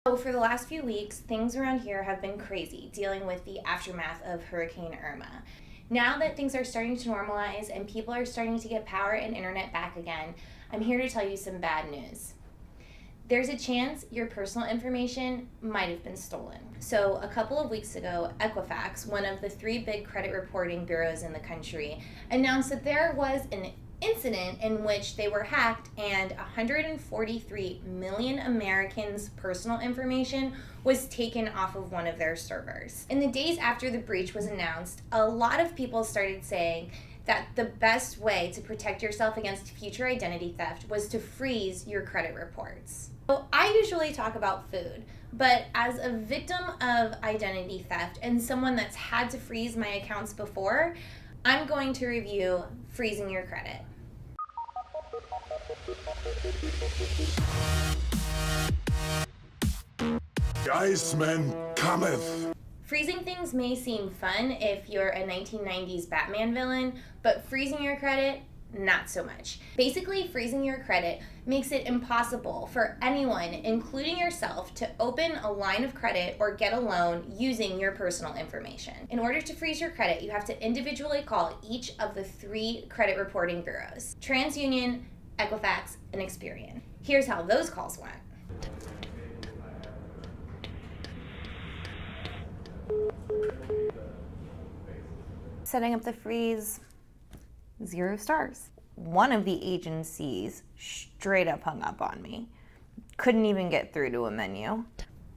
So for the last few weeks, things around here have been crazy, dealing with the aftermath of Hurricane Irma. Now that things are starting to normalize and people are starting to get power and internet back again, I'm here to tell you some bad news. There's a chance your personal information might have been stolen. So a couple of weeks ago, Equifax, one of the 3 big credit reporting bureaus in the country, announced that there was an incident in which they were hacked and 143 million Americans' personal information was taken off of one of their servers. In the days after the breach was announced, a lot of people started saying that the best way to protect yourself against future identity theft was to freeze your credit reports. So I usually talk about food, but as a victim of identity theft and someone that's had to freeze my accounts before, I'm going to review freezing your credit. The Iceman cometh! Freezing things may seem fun if you're a 1990s Batman villain, but freezing your credit, not so much. Basically, freezing your credit makes it impossible for anyone, including yourself, to open a line of credit or get a loan using your personal information. In order to freeze your credit, you have to individually call each of the 3 credit reporting bureaus: TransUnion, Equifax, and Experian. Here's how those calls went. Setting up the freeze, 0 stars. One of the agencies straight up hung up on me. Couldn't even get through to a menu.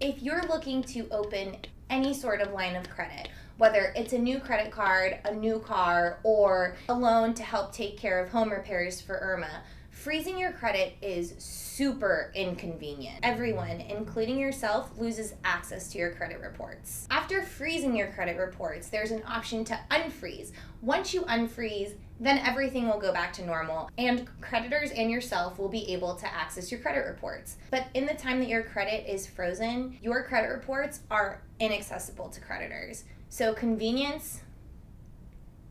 If you're looking to open any sort of line of credit, whether it's a new credit card, a new car, or a loan to help take care of home repairs for Irma, freezing your credit is super inconvenient. Everyone, including yourself, loses access to your credit reports. After freezing your credit reports, there's an option to unfreeze. Once you unfreeze, then everything will go back to normal, and creditors and yourself will be able to access your credit reports. But in the time that your credit is frozen, your credit reports are inaccessible to creditors. So convenience,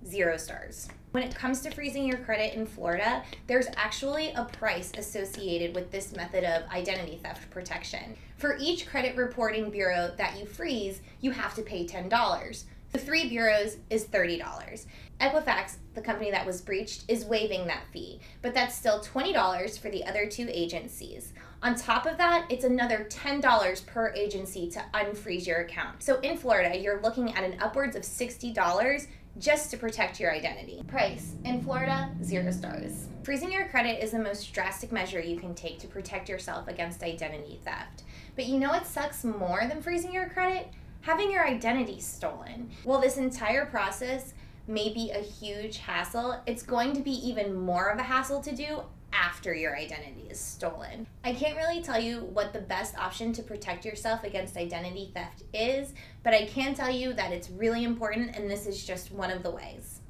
0 stars. When it comes to freezing your credit in Florida, there's actually a price associated with this method of identity theft protection. For each credit reporting bureau that you freeze, you have to pay $10. The 3 bureaus is $30. Equifax, the company that was breached, is waiving that fee, but that's still $20 for the other 2 agencies. On top of that, it's another $10 per agency to unfreeze your account. So in Florida, you're looking at an upwards of $60 just to protect your identity. Price, in Florida, 0 stars. Freezing your credit is the most drastic measure you can take to protect yourself against identity theft. But you know what sucks more than freezing your credit? Having your identity stolen. While this entire process may be a huge hassle, it's going to be even more of a hassle to do after your identity is stolen. I can't really tell you what the best option to protect yourself against identity theft is, but I can tell you that it's really important, and this is just one of the ways.